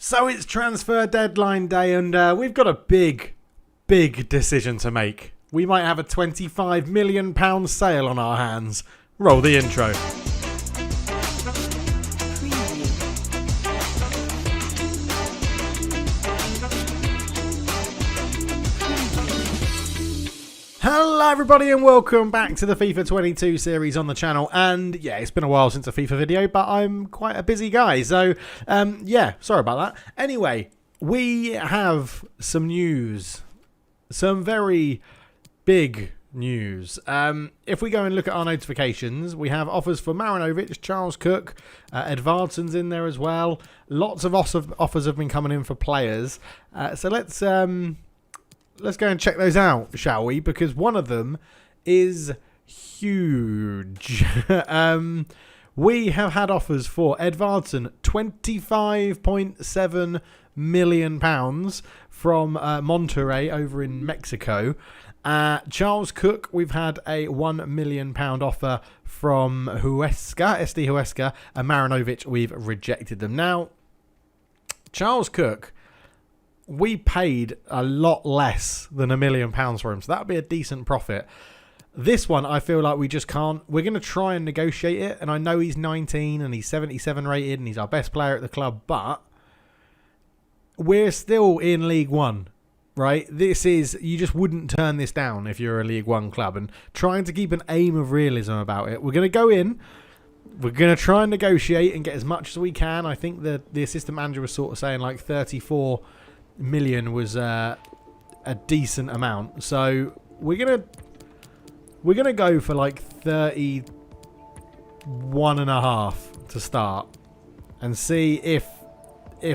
So it's transfer deadline day and we've got a big decision to make. We might have a £25 million sale on our hands. Roll the intro. Hello everybody and welcome back to the FIFA 22 series on the channel. And yeah, it's been a while since a FIFA video, but I'm quite a busy guy, so yeah, sorry about that. Anyway, we have some news, some very big news. If we go and look at our notifications, we have offers for Marinovic, Charles Cook, Edvardson's in there as well. Lots of offers have been coming in for players, so let's go and check those out, shall we? Because one of them is huge. We have had offers for Edvardson, £25.7 million from Monterrey over in Mexico. Charles Cook, we've had a £1 million offer from Huesca, SD Huesca, and Marinovic, we've rejected them. Now, Charles Cook, we paid a lot less than £1 million for him, so that would be a decent profit. This one, I feel like we just can't. We're going to try and negotiate it, and I know he's 19 and he's 77 rated and he's our best player at the club, but we're still in League One, right? This is, you just wouldn't turn this down if you're a League One club, and trying to keep an aim of realism about it. We're going to go in, we're going to try and negotiate and get as much as we can. I think the assistant manager was sort of saying like 34 million was a decent amount, so we're gonna go for like 31.5 to start and see if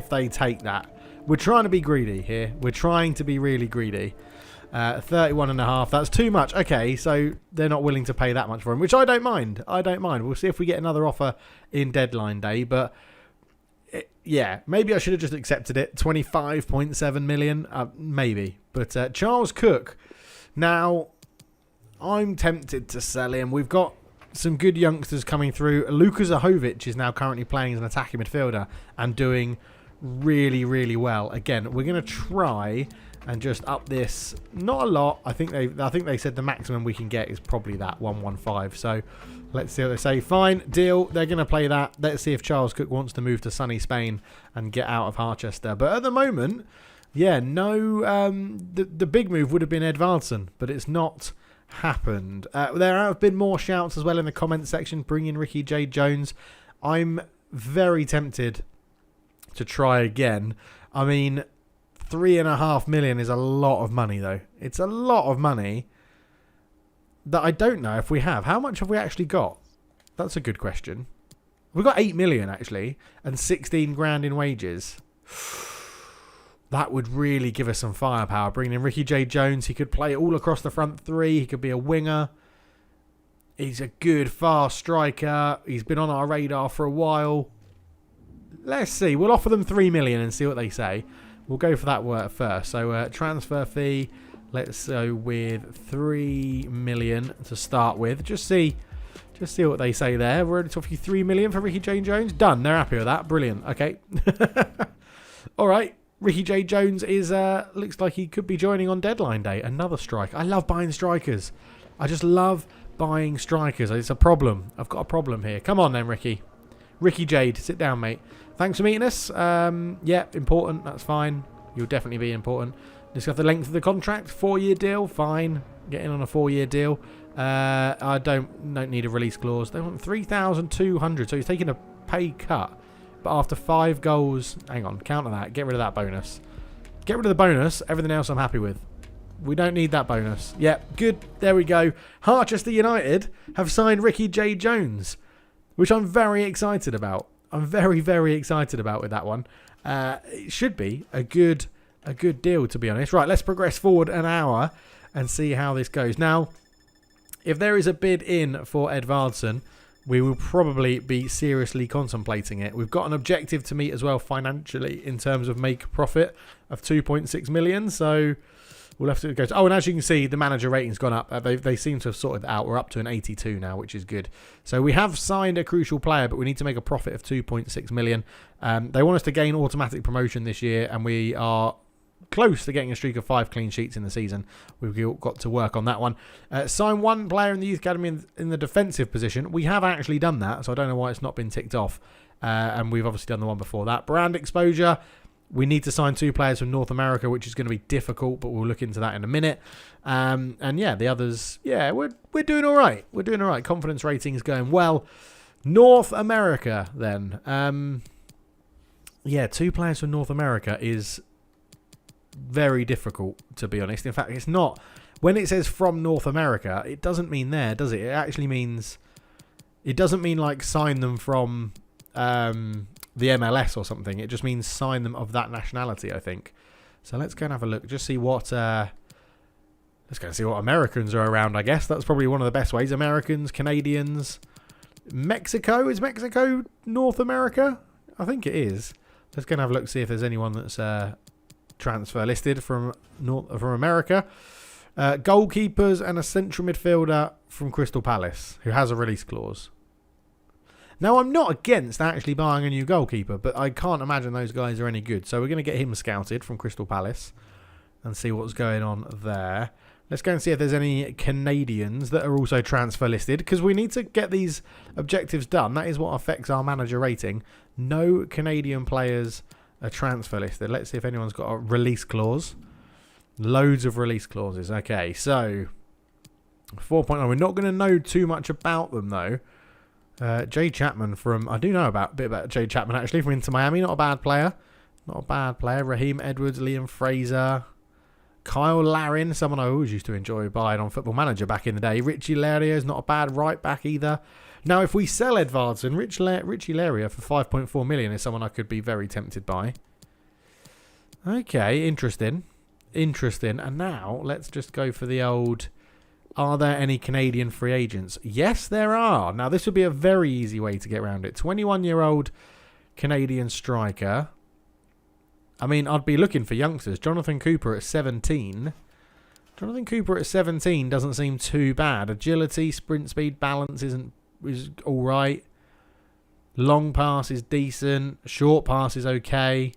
they take that. We're trying to be greedy here. We're trying to be really greedy. 31.5, that's too much. Okay, so they're not willing to pay that much for him, which I don't mind. We'll see if we get another offer in deadline day, but yeah, maybe I should have just accepted it. 25.7 million, maybe. But Charles Cook, now I'm tempted to sell him. We've got some good youngsters coming through. Luka Zahovic is now currently playing as an attacking midfielder and doing really, really well. Again, we're going to try and just up this. Not a lot. I think they said the maximum we can get is probably that 115. So let's see what they say. Fine, deal. They're going to play that. Let's see if Charles Cook wants to move to sunny Spain and get out of Harchester. But at the moment, yeah, no. The big move would have been Edvardson, but it's not happened. There have been more shouts as well in the comment section. Bring in Ricky J. Jones. I'm very tempted to try again. I mean, £3.5 million is a lot of money, though. It's a lot of money that I don't know if we have. How much have we actually got? That's a good question. We've got 8 million, actually, and 16 grand in wages. That would really give us some firepower. Bringing in Ricky J. Jones, he could play all across the front three. He could be a winger. He's a good, fast striker. He's been on our radar for a while. Let's see. We'll offer them 3 million and see what they say. We'll go for that work first. So transfer fee, let's go with 3 million to start with. Just see what they say there. We're ready to offer you 3 million for Ricky J. Jones. Done. They're happy with that. Brilliant. Okay. All right. Ricky J. Jones is looks like he could be joining on deadline day. Another striker. I love buying strikers. I just love buying strikers. It's a problem. I've got a problem here. Come on then, Ricky. Ricky Jade, sit down, mate. Thanks for meeting us. Yeah, important. That's fine. You'll definitely be important. Discuss the length of the contract. 4-year deal. Fine. Get in on a 4-year deal. I don't need a release clause. They want 3,200. So he's taking a pay cut. But after 5 goals, hang on, counter that. Get rid of that bonus. Get rid of the bonus. Everything else I'm happy with. We don't need that bonus. Yep, good. There we go. Harchester United have signed Ricky J. Jones, which I'm very excited about. I'm very, very excited about with that one. It should be a good deal, to be honest. Right, let's progress forward an hour and see how this goes. Now, if there is a bid in for Edvardson, we will probably be seriously contemplating it. We've got an objective to meet as well financially in terms of make profit of 2.6 million. So We'll have to go. Oh, and as you can see, the manager rating's gone up. They seem to have sorted it out. We're up to an 82 now, which is good. So we have signed a crucial player, but we need to make a profit of 2.6 million. They want us to gain automatic promotion this year, and we are close to getting a streak of 5 clean sheets in the season. We've got to work on that one. Sign one player in the youth academy in the defensive position. We have actually done that, so I don't know why it's not been ticked off. And we've obviously done the one before that. Brand exposure. We need to sign 2 players from North America, which is going to be difficult, but we'll look into that in a minute. And yeah, the others, yeah, we're doing all right. We're doing all right. Confidence rating is going well. North America, then. Yeah, 2 players from North America is very difficult, to be honest. In fact, it's not. When it says from North America, it doesn't mean there, does it? It actually means, it doesn't mean like sign them from the MLS or something. It just means sign them of that nationality, I think. So let's go and have a look. Just see what let's go and see what Americans are around, I guess. That's probably one of the best ways. Americans, Canadians, Mexico. Is Mexico North America? I think it is. Let's go and have a look, see if there's anyone that's transfer listed from America. Goalkeepers and a central midfielder from Crystal Palace who has a release clause. Now, I'm not against actually buying a new goalkeeper, but I can't imagine those guys are any good. So we're going to get him scouted from Crystal Palace and see what's going on there. Let's go and see if there's any Canadians that are also transfer listed, because we need to get these objectives done. That is what affects our manager rating. No Canadian players are transfer listed. Let's see if anyone's got a release clause. Loads of release clauses. Okay, so 4.9. We're not going to know too much about them, though. Jay Chapman from... I do know a bit about Jay Chapman, actually, from Inter Miami. Not a bad player. Not a bad player. Raheem Edwards, Liam Fraser, Kyle Larin, someone I always used to enjoy buying on Football Manager back in the day. Richie Laria is not a bad right back either. Now, if we sell Edvardson, Richie Laria for 5.4 million is someone I could be very tempted by. Okay, interesting. Interesting. And now, let's just go for the old... Are there any Canadian free agents? Yes, there are. Now, this would be a very easy way to get around it. 21-year-old Canadian striker. I mean, I'd be looking for youngsters. Jonathan Cooper at 17. Jonathan Cooper at 17 doesn't seem too bad. Agility, sprint speed, balance is all right. Long pass is decent. Short pass is okay.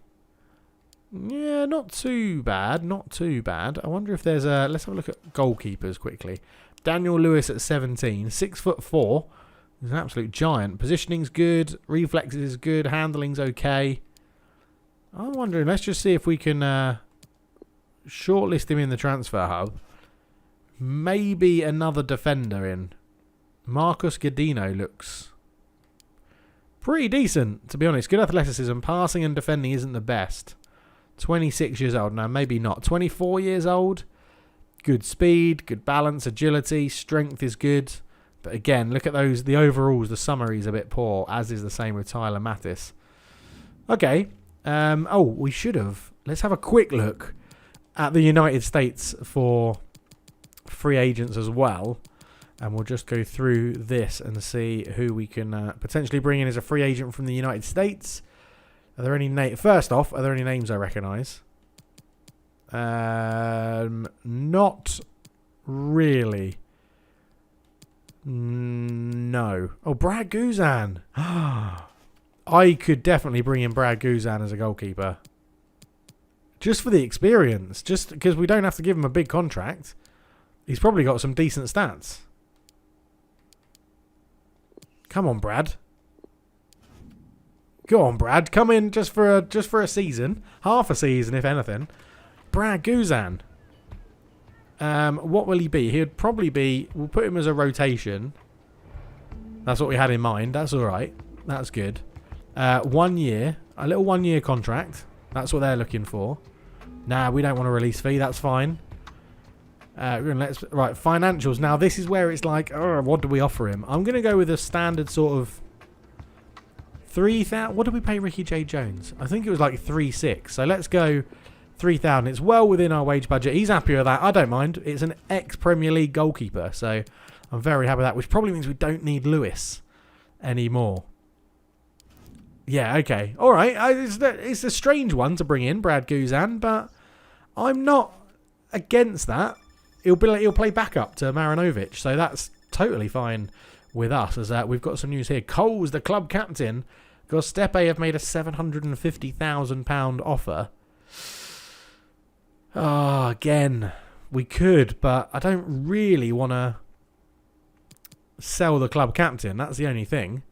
Yeah, not too bad. Not too bad. I wonder if there's a... Let's have a look at goalkeepers quickly. Daniel Lewis at 17. 6'4". He's an absolute giant. Positioning's good. Reflexes is good. Handling's okay. I'm wondering, let's just see if we can shortlist him in the transfer hub. Maybe another defender in. Marcus Godino looks pretty decent, to be honest. Good athleticism. Passing and defending isn't the best. 26 years old. Now, maybe not. 24 years old. Good speed, good balance, agility, strength is good. But again, look at those. The overalls, the summary is a bit poor, as is the same with Tyler Mattis. Okay. Oh, we should have. Let's have a quick look at the United States for free agents as well. And we'll just go through this and see who we can potentially bring in as a free agent from the United States. Are there any names? First off, are there any names I recognise? Not really. No. Oh, Brad Guzan. I could definitely bring in Brad Guzan as a goalkeeper. Just for the experience. Just because we don't have to give him a big contract. He's probably got some decent stats. Come on, Brad. Go on, Brad. Come in just for a season. Half a season, if anything. Brad Guzan. What will he be? He would probably be... We'll put him as a rotation. That's what we had in mind. That's all right. That's good. 1 year. A little 1 year contract. That's what they're looking for. Nah, we don't want a release fee. That's fine. Right, financials. Now, this is where it's like, what do we offer him? I'm going to go with a standard sort of... 3,000. What did we pay Ricky J. Jones? I think it was like 3,600. So let's go 3,000. It's well within our wage budget. He's happy with that. I don't mind. It's an ex-Premier League goalkeeper. So I'm very happy with that, which probably means we don't need Lewis anymore. Yeah, okay. All right. It's a strange one to bring in, Brad Guzan, but I'm not against that, he'll play backup to Marinovic. So that's totally fine with us. As we've got some news here. Coles, the club captain, Gostepe have made a £750,000 offer. Oh, again, we could, but I don't really want to sell the club captain. That's the only thing.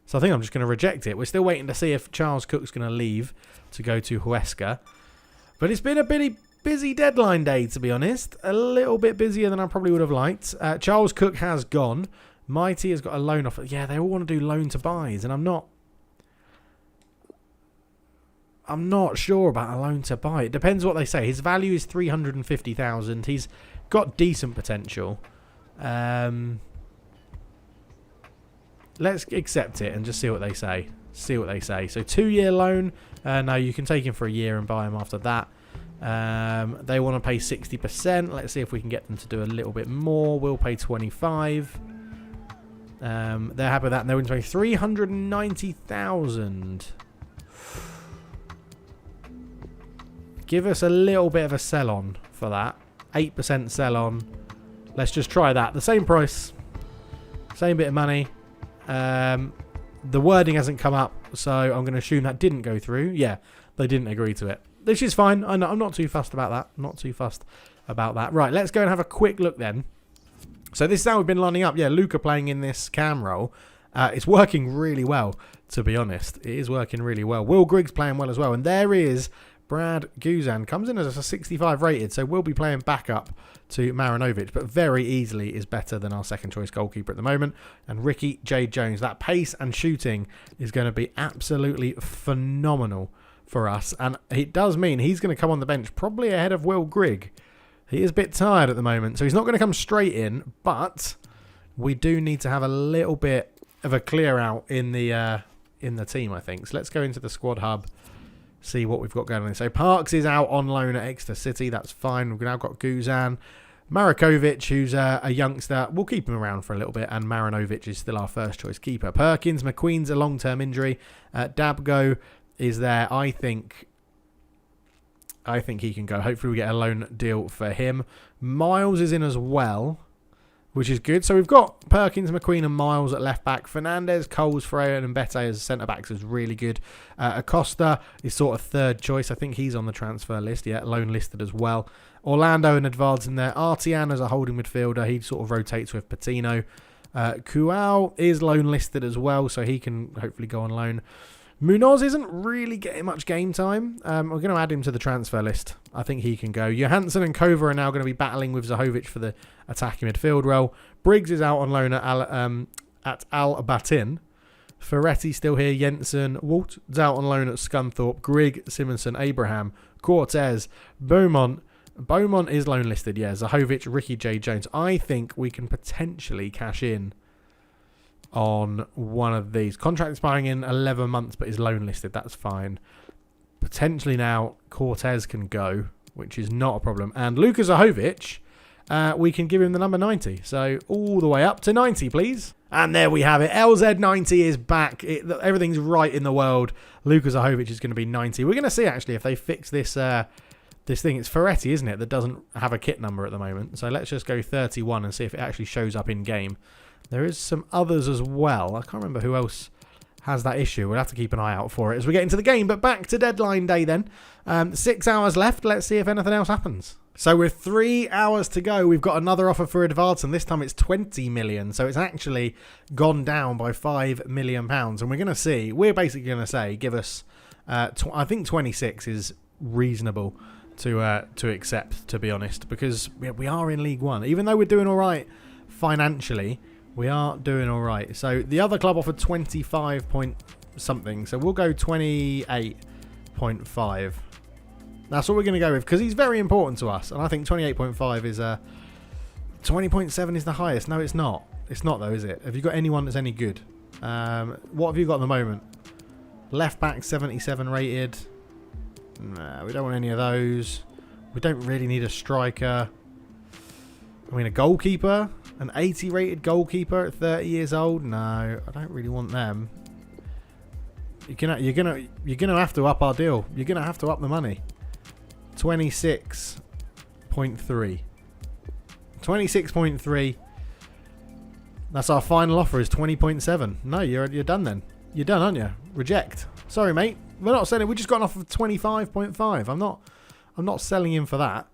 So I think I'm just going to reject it. We're still waiting to see if Charles Cook's going to leave to go to Huesca. But it's been a busy deadline day, to be honest. A little bit busier than I probably would have liked. Charles Cook has gone. Mighty has got a loan offer. Yeah, they all want to do loan to buys, and I'm not sure about a loan to buy. It depends what they say. His value is 350,000. He's got decent potential. Let's accept it and just see what they say. So 2-year loan. No, you can take him for a year and buy him after that. They want to pay 60%. Let's see if we can get them to do a little bit more. We'll pay 25. They're happy with that. And they're going to pay 390,000. Give us a little bit of a sell on for that. 8% sell on. Let's just try that. The same price. Same bit of money. The wording hasn't come up, so I'm going to assume that didn't go through. Yeah, they didn't agree to it. Which is fine. I'm not too fussed about that. Right, let's go and have a quick look then. So this is how we've been lining up. Yeah, Luca playing in this cam role. It's working really well, to be honest. It is working really well. Will Griggs playing well as well. And there is Brad Guzan. Comes in as a 65 rated, so we'll be playing backup to Marinovic, but very easily is better than our second choice goalkeeper at the moment. And Ricky J. Jones. That pace and shooting is going to be absolutely phenomenal for us. And it does mean he's going to come on the bench probably ahead of Will Grigg. He is a bit tired at the moment, so he's not going to come straight in, but we do need to have a little bit of a clear out in the team, I think. So let's go into the squad hub, see what we've got going on. So Parks is out on loan at Exeter City. That's fine. We've now got Guzan. Marikovic, who's a youngster. We'll keep him around for a little bit. And Marinovic is still our first choice keeper. Perkins, McQueen's a long-term injury. Dabgo is there. I think he can go. Hopefully we get a loan deal for him. Miles is in as well, which is good. So we've got Perkins, McQueen and Miles at left back. Fernandez, Coles, Freya and Mbete as centre backs is really good. Acosta is sort of third choice. I think he's on the transfer list. Yeah, loan listed as well. Orlando and Edvards in there. Artian as a holding midfielder. He sort of rotates with Patino. Kual is loan listed as well, so he can hopefully go on loan. Munoz isn't really getting much game time. We're going to add him to the transfer list. I think he can go. Johansson and Kova are now going to be battling with Zahovic for the attacking midfield role. Briggs is out on loan at Al Batin. Ferretti still here. Jensen. Walt is out on loan at Scunthorpe. Grigg, Simonson, Abraham, Cortez, Beaumont. Beaumont is loan listed, yeah. Zahovic, Ricky J. Jones. I think we can potentially cash in on one of these. Contract expiring in 11 months, but is loan listed. That's fine. Potentially now Cortez can go, which is not a problem. And Luka Zahovic, we can give him the number 90. So all the way up to 90, please. And there we have it. LZ90 is back. Everything's right in the world. Luka Zahovic is going to be 90. We're going to see, actually, if they fix this this thing. It's Ferretti, isn't it, that doesn't have a kit number at the moment. So let's just go 31 and see if it actually shows up in game. There is some others as well. I can't remember who else has that issue. We'll have to keep an eye out for it as we get into the game. But back to deadline day then. 6 hours left. Let's see if anything else happens. So with 3 hours to go, we've got another offer for Edvardsen. This time it's 20 million. So it's actually gone down by £5 million. And we're going to see, we're basically going to say, give us, I think 26 is reasonable to accept, to be honest, because we are in League One. Even though we're doing all right financially, we are doing all right. So the other club offered 25 point something. So we'll go 28.5. That's what we're going to go with, because he's very important to us. And I think 28.5 is 20.7 is the highest. No, it's not. It's not though, is it? Have you got anyone that's any good? What have you got at the moment? Left back 77 rated. Nah, we don't want any of those. We don't really need a striker. I mean, a goalkeeper, an 80 rated goalkeeper at 30 years old. No, I don't really want them. You're gonna have to up our deal. You're gonna have to up the money. 26 26.3. 26.3. That's our final offer is 20.7. No, you're done then. You're done, aren't you? Reject. Sorry, mate. We're not selling. We just got an offer of 25.5. I'm not selling in for that.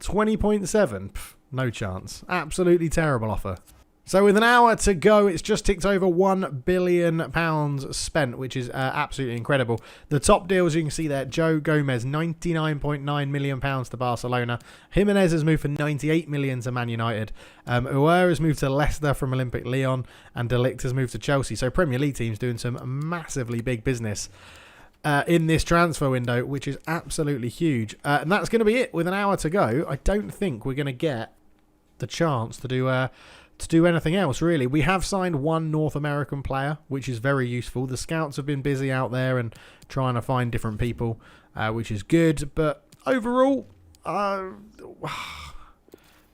20.7. No chance. Absolutely terrible offer. So with an hour to go, it's just ticked over £1 billion spent, which is absolutely incredible. The top deals you can see there, Joe Gomez, £99.9 million to Barcelona. Jimenez has moved for £98 million to Man United. Uer has moved to Leicester from Olympic Lyon, and De Ligt has moved to Chelsea. So Premier League teams doing some massively big business in this transfer window, which is absolutely huge. And that's going to be it with an hour to go. I don't think we're going to get the chance to do anything else, really. We have signed one North American player, which is very useful. The scouts have been busy out there and trying to find different people, which is good. But overall,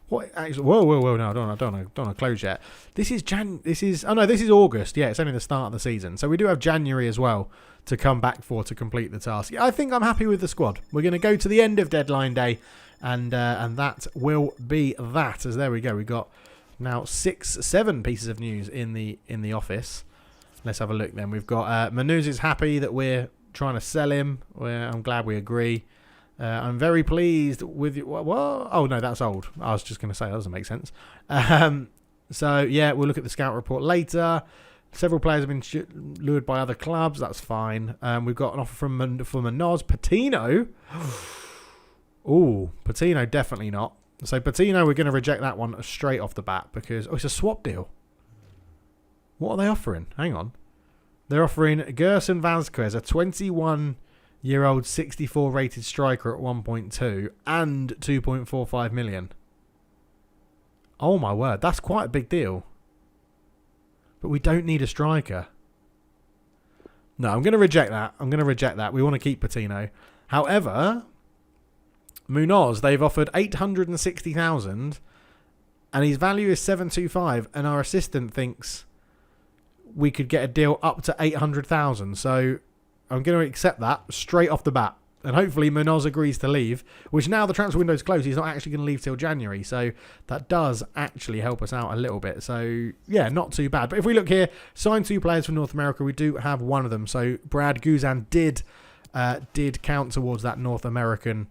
what? Actually, whoa! No, I don't want to close yet. This is August. Yeah, it's only the start of the season, so we do have January as well to come back for to complete the task. Yeah, I think I'm happy with the squad. We're going to go to the end of deadline day, and that will be that. As there we go, we got. Now 7 pieces of news in the office. Let's have a look then. We've got Manuz is happy that we're trying to sell him. I'm glad we agree. I'm very pleased with you. What? Oh no, that's old. I was just going to say that doesn't make sense. So yeah, we'll look at the scout report later. Several players have been lured by other clubs. That's fine. We've got an offer from Manoz. Patino. Ooh, Patino definitely not. So Patino, we're going to reject that one straight off the bat because it's a swap deal. What are they offering? Hang on. They're offering Gerson Vazquez, a 21-year-old 64 rated striker at 1.2 and 2.45 million. Oh my word, that's quite a big deal. But we don't need a striker. No, I'm going to reject that. We want to keep Patino. However, Munoz, they've offered 860,000 and his value is 725, and our assistant thinks we could get a deal up to 800,000. So I'm going to accept that straight off the bat. And hopefully Munoz agrees to leave, which now the transfer window's closed, he's not actually going to leave till January. So that does actually help us out a little bit. So yeah, not too bad. But if we look here, signed 2 players from North America, we do have one of them. So Brad Guzan did count towards that North American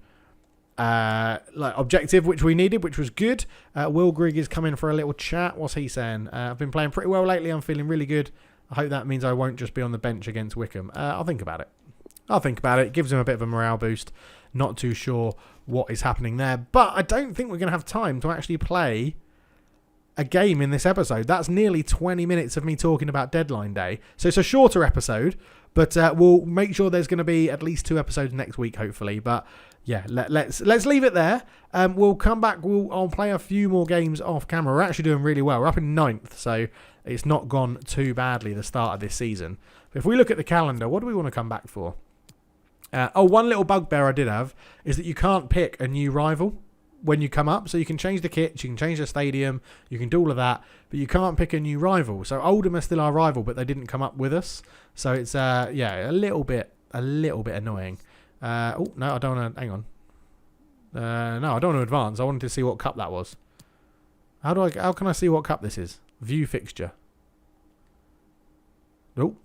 objective which we needed, which was good. Will Grigg is coming for a little chat. What's he saying? I've been playing pretty well lately. I'm feeling really good. I hope that means I won't just be on the bench against Wickham. I'll think about it. It gives him a bit of a morale boost. Not too sure what is happening there, but I don't think we're going to have time to actually play a game in this episode. That's nearly 20 minutes of me talking about deadline day, so it's a shorter episode, but we'll make sure there's going to be at least 2 episodes next week, hopefully. But yeah, let's leave it there. We'll come back. I'll play a few more games off camera. We're actually doing really well. We're up in 9th, so it's not gone too badly the start of this season. But if we look at the calendar, what do we want to come back for? One little bugbear I did have is that you can't pick a new rival when you come up. So you can change the kit, you can change the stadium, you can do all of that, but you can't pick a new rival. So Oldham are still our rival, but they didn't come up with us. So it's a little bit annoying. No, I don't want to. Hang on. No, I don't want to advance. I wanted to see what cup that was. How can I see what cup this is? View fixture. Nope.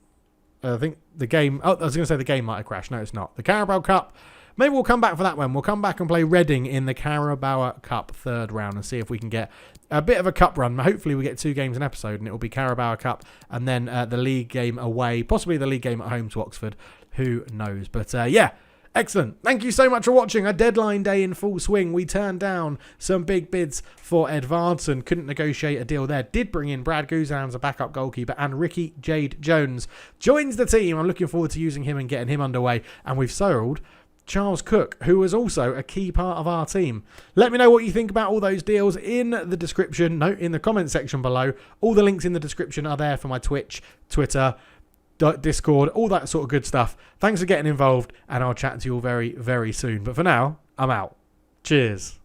I think the game. Oh, I was going to say the game might have crashed. No, it's not. The Carabao Cup. Maybe we'll come back for that one. We'll come back and play Reading in the Carabao Cup 3rd round and see if we can get a bit of a cup run. Hopefully we get 2 games an episode and it will be Carabao Cup and then the league game away. Possibly the league game at home to Oxford. Who knows? But yeah. Excellent. Thank you so much for watching. A deadline day in full swing. We turned down some big bids for advance and couldn't negotiate a deal there. Did bring in Brad Guzan as a backup goalkeeper, and Ricky Jade Jones joins the team. I'm looking forward to using him and getting him underway. And we've sold Charles Cook, who was also a key part of our team. Let me know what you think about all those deals in the description. No, in the comment section below. All the links in the description are there for my Twitch, Twitter, Discord, all that sort of good stuff. Thanks for getting involved, and I'll chat to you all very, very soon. But for now, I'm out. Cheers.